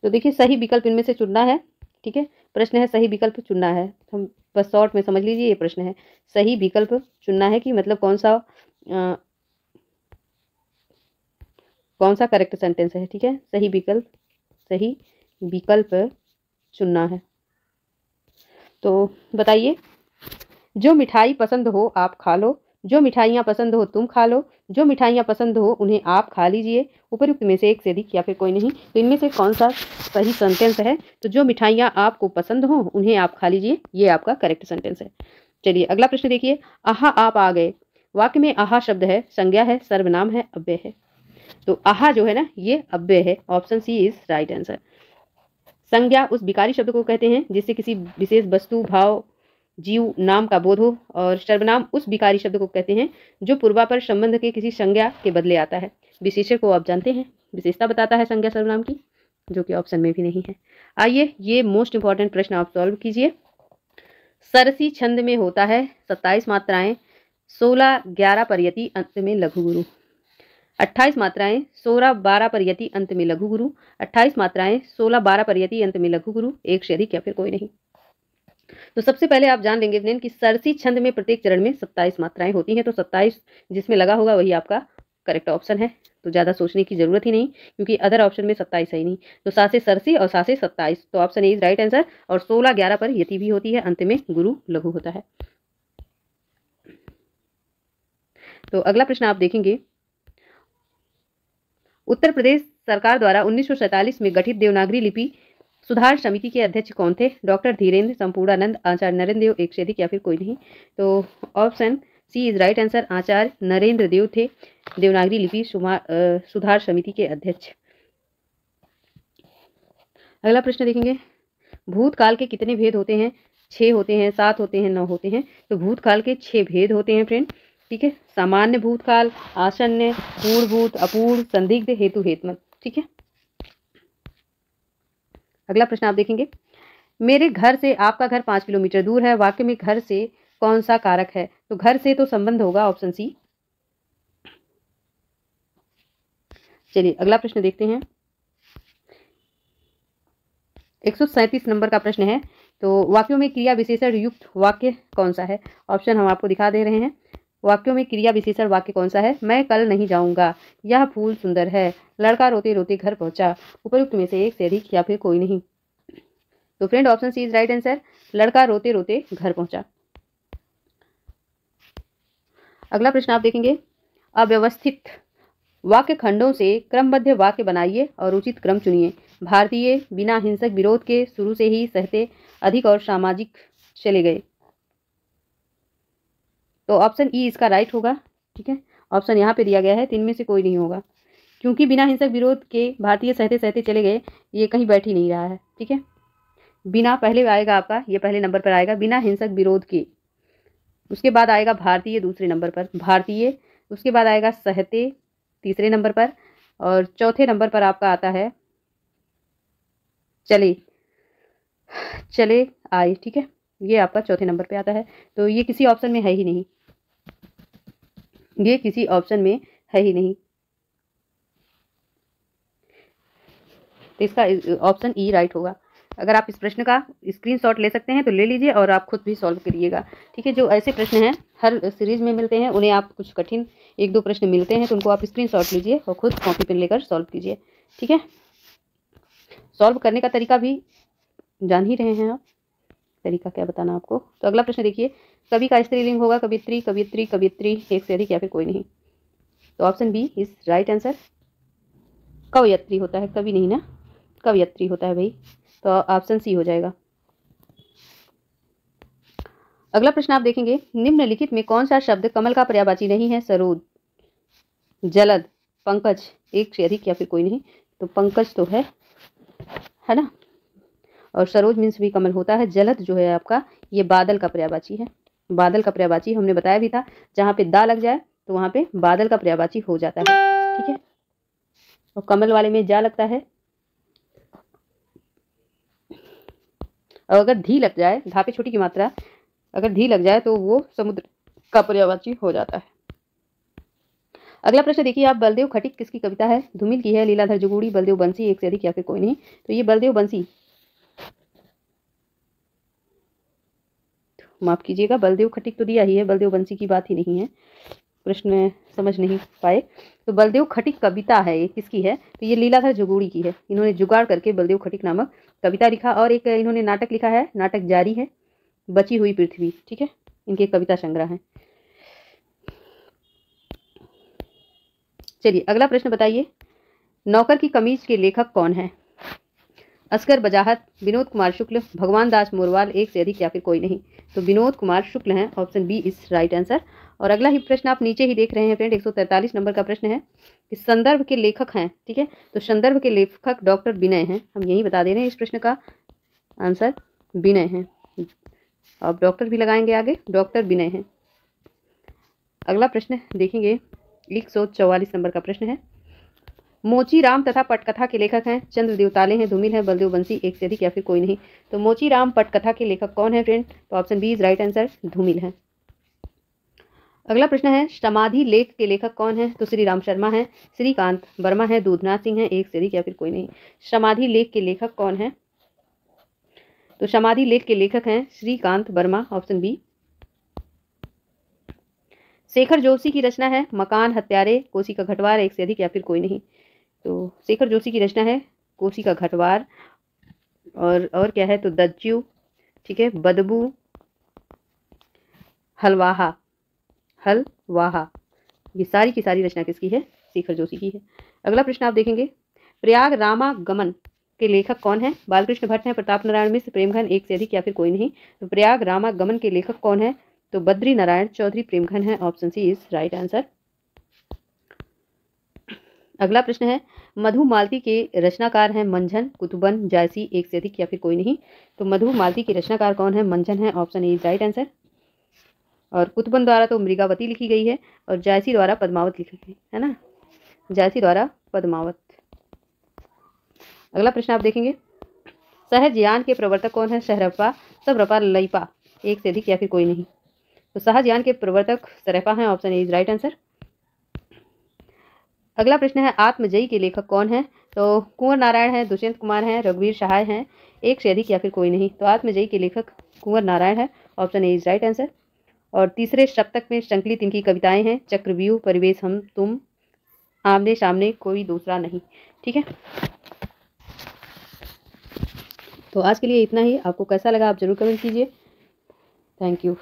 तो देखिए सही विकल्प इनमें से चुनना है। ठीक है, प्रश्न है सही विकल्प चुनना है। हम बस शॉर्ट में समझ लीजिए, ये प्रश्न है सही विकल्प चुनना है कि मतलब कौन सा करेक्ट सेंटेंस है। ठीक है, सही विकल्प चुनना है। तो बताइए, जो मिठाई पसंद हो आप खा लो, जो मिठाइयाँ पसंद हो तुम खा लो, जो मिठाइयाँ पसंद हो उन्हें आप खा लीजिए, उपयुक्त में से एक से अधिक या फिर कोई नहीं। तो इनमें से कौन सा सही सेंटेंस है? तो जो मिठाइयाँ आपको पसंद हो उन्हें आप खा लीजिए, ये आपका करेक्ट सेंटेंस है। चलिए अगला प्रश्न देखिए, आहा आप आ गए, वाक्य में आहा शब्द है, संज्ञा है, सर्वनाम है, अव्यय है। तो आहा जो है ना, ये अव्यय है, option C is right answer. संज्ञा उस विकारी शब्द को कहते हैं जिससे किसी विशेष वस्तु, भाव, जीव, नाम का बोध हो। और सर्वनाम उस विकारी शब्द को कहते हैं जो पूर्वापर संबंध के किसी संज्ञा के बदले आता है। विशेषण को आप जानते हैं, विशेषता बताता है संज्ञा सर्वनाम की, जो कि ऑप्शन में भी नहीं है। आइए ये मोस्ट इंपॉर्टेंट प्रश्न आप सॉल्व कीजिए। सरसी छंद में होता है 27 मात्राएं, 16-11 पर यति, अंत में लघु गुरु। 28 मात्राएं 16-12 पर यति, अंत में लघु गुरु। 28 मात्राएं 16-12 पर यति, अंत में लघु गुरु, एक से अधिक या फिर कोई नहीं। तो सबसे पहले आप जान लेंगे फ्रेंड कि सरसी छंद में प्रत्येक चरण में 27 मात्राएं होती हैं। तो 27 जिसमें लगा होगा वही आपका करेक्ट ऑप्शन है। तो ज़्यादा सोचने की जरूरत ही नहीं, क्योंकि अदर ऑप्शन में 27 है ही नहीं। तो सासे सरसी और सासे 27, तो option A is right answer. और 16-11 पर यति भी होती है, अंत में गुरु लघु होता है। तो अगला प्रश्न आप देखेंगे, उत्तर प्रदेश सरकार द्वारा 1947 में गठित देवनागरी लिपि सुधार समिति के अध्यक्ष कौन थे? डॉक्टर धीरेन्द्र, संपूर्णानंद, आचार्य नरेंद्र देव, एक से अधिक या फिर कोई नहीं। तो option C is right answer, Acharya Narendra Dev थे देवनागरी लिपि सुधार समिति के अध्यक्ष। अगला प्रश्न देखेंगे, भूतकाल के कितने भेद होते हैं? 6 होते हैं, 7 होते हैं, 9 होते हैं। तो भूतकाल के 6 भेद होते हैं फ्रेंड। ठीक है, सामान्य भूतकाल, आसन्न, पूर्वभूत, अपूर्व, संदिग्ध, हेतु हेतुमत। ठीक है, अगला प्रश्न आप देखेंगे, मेरे घर से आपका घर 5 किलोमीटर दूर है, वाक्य में घर से कौन सा कारक है? तो घर से तो संबंध होगा, ऑप्शन सी। चलिए अगला प्रश्न देखते हैं, 137 नंबर का प्रश्न है। तो वाक्यों में क्रिया विशेषण युक्त वाक्य कौन सा है? ऑप्शन हम आपको दिखा दे रहे हैं। वाक्यों में क्रिया विशेषण वाक्य कौन सा है? मैं कल नहीं जाऊंगा, यह फूल सुंदर है, लड़का रोते रोते घर पहुंचा, उपयुक्त में से एक से अधिक या फिर कोई नहीं। तो friend option C is right answer, लड़का रोते रोते घर पहुंचा। अगला प्रश्न आप देखेंगे, अव्यवस्थित वाक्य खंडों से क्रमबद्ध वाक्य बनाइए और उचित क्रम चुनिए। भारतीय बिना हिंसक विरोध के शुरू से ही सहते, अधिक और सामाजिक चले गए। तो ऑप्शन ई इसका राइट होगा। ठीक है, ऑप्शन यहाँ पे दिया गया है, 3 में से कोई नहीं होगा। क्योंकि बिना हिंसक विरोध के भारतीय सहते सहते चले गए, ये कहीं बैठ ही नहीं रहा है। ठीक है, बिना पहले आएगा आपका, ये पहले नंबर पर आएगा बिना हिंसक विरोध के। उसके बाद आएगा भारतीय दूसरे नंबर पर, भारतीय। उसके बाद आएगा सहते तीसरे नंबर पर, और चौथे नंबर पर आपका आता है चले, चले आए। ठीक है, ये आपका चौथे नंबर पे आता है। तो ये किसी ऑप्शन में है ही नहीं, ये किसी ऑप्शन में है ही नहीं। तो इसका ऑप्शन ई राइट होगा। अगर आप इस प्रश्न का स्क्रीनशॉट ले सकते हैं तो ले लीजिए और आप खुद भी सॉल्व करिएगा। ठीक है, जो ऐसे प्रश्न हैं हर सीरीज में मिलते हैं, उन्हें आप कुछ कठिन 1-2 प्रश्न मिलते हैं तो उनको आप स्क्रीनशॉट लीजिए और खुद कॉपी पेन लेकर सॉल्व कीजिए। ठीक है, सॉल्व करने का तरीका भी जान ही रहे हैं आप, तरीका क्या बताना आपको। तो अगला प्रश्न देखिए, कवि का स्त्रीलिंग होगा कवित्री, कवित्री, कवित्री, एक से अधिक या फिर कोई नहीं। तो option B is right answer. कवयत्री होता है, कवि नहीं ना, कवयत्री होता है भाई। तो ऑप्शन सी हो जाएगा। अगला प्रश्न आप देखेंगे, निम्नलिखित में कौन सा शब्द कमल का पर्यायवाची नहीं है? सरोज, जलद, पंकज, एक से अधिक या फिर कोई नहीं। तो पंकज तो है ना, और सरोज मीन्स भी कमल होता है। जलद जो है आपका ये बादल का पर्यायवाची है, बादल का पर्यायवाची हमने बताया भी था, जहाँ पे दा लग जाए तो वहाँ पे बादल का पर्यायवाची हो जाता है। ठीक है, और कमल वाले में जा लगता है, और अगर धी लग जाए, धा पे छोटी की मात्रा, अगर धी लग जाए तो वो समुद्र का पर्यायवाची हो जाता है। अगला प्रश्न देखिए आप, बलदेव खटिक किसकी कविता है? धूमिल की है, लीलाधर जुगुड़ी, बलदेव बंसी, एक से अधिक या फिर कोई नहीं। तो ये बलदेव बंसी, माफ कीजिएगा, बलदेव खटिक तो दिया ही है, बलदेव बंसी की बात ही नहीं है, प्रश्न में समझ नहीं पाए। तो बलदेव खटिक कविता है, ये किसकी है? तो ये लीलाधर जुगुड़ी की है। इन्होंने जुगाड़ करके बलदेव खटिक नामक कविता लिखा, और एक इन्होंने नाटक लिखा है, नाटक जारी है, बची हुई पृथ्वी। ठीक है, इनके कविता संग्रह है। चलिए अगला प्रश्न बताइए, नौकर की कमीज के लेखक कौन है? असगर बजाहत, विनोद कुमार शुक्ल, भगवान दास मोरवाल, एक से अधिक या फिर कोई नहीं। तो विनोद कुमार शुक्ल हैं, option B is right answer. और अगला ही प्रश्न आप नीचे ही देख रहे हैं फ्रेंड, 143 नंबर का प्रश्न है कि संदर्भ के लेखक हैं। ठीक है, तो संदर्भ के लेखक डॉक्टर विनय हैं, हम यही बता दे रहे हैं, इस प्रश्न का आंसर विनय है। अब डॉक्टर भी लगाएंगे आगे, डॉक्टर विनय हैं। अगला प्रश्न देखेंगे, 144 नंबर का प्रश्न है, मोची राम तथा पटकथा के लेखक हैं? चंद्र देवताले हैं, धूमिल है, बलदेव बंसी, एक से अधिक या फिर कोई नहीं। तो मोची राम पटकथा के लेखक कौन है फ्रेंड? तो option B is right answer, Dhoomil है। अगला प्रश्न है, समाधि लेख के लेखक कौन है? तो श्री राम शर्मा है, श्रीकांत वर्मा है, दूधनाथ सिंह है, एक से अधिक या फिर कोई नहीं। समाधि लेख के लेखक कौन है? तो समाधि लेख के लेखक हैं श्रीकांत वर्मा, ऑप्शन बी। शेखर जोशी की रचना है मकान हत्यारे, कोसी का घटवार, एक से अधिक या फिर कोई नहीं। तो शेखर जोशी की रचना है कोसी का घटवार, और क्या है? तो दज्जू, ठीक है, बदबू, हलवाहा, हलवाहा, ये सारी की सारी रचना किसकी है? शेखर जोशी की है। अगला प्रश्न आप देखेंगे, प्रयाग रामागमन के लेखक कौन है? बालकृष्ण भट्ट हैं, प्रताप नारायण मिश्र, प्रेमघन, एक से अधिक या फिर कोई नहीं। तो प्रयाग रामागमन के लेखक कौन है? तो बद्री नारायण चौधरी प्रेमघन है, option C is right answer. अगला प्रश्न है, मधुमालती के रचनाकार हैं मंझन, कुतुबन, जायसी, एक से अधिक या फिर कोई नहीं। तो मधुमालती के रचनाकार कौन है? मंझन है, option A is right answer. और कुतुबन द्वारा तो मृगावती लिखी गई है, और जायसी द्वारा पद्मावत लिखी गई है ना, जायसी द्वारा पद्मावत। अगला प्रश्न आप देखेंगे, सहजयान के प्रवर्तक कौन है? सहरपा, सबरपा, लईपा, एक से अधिक या फिर कोई नहीं। तो सहजयान के प्रवर्तक सरपा हैं, option A is right answer. अगला प्रश्न है, आत्मजयी के लेखक कौन है? तो कुंवर नारायण है, दुष्यंत कुमार हैं, रघुवीर सहाय हैं, एक से अधिक या फिर कोई नहीं। तो आत्मजयी के लेखक कुंवर नारायण है, option A is right answer. और तीसरे सप्तक में संकलित इनकी कविताएं हैं चक्रव्यूह, परिवेश, हम तुम, आमने सामने, कोई दूसरा नहीं। ठीक है, तो आज के लिए इतना ही। आपको कैसा लगा आप जरूर कमेंट कीजिए। Thank you.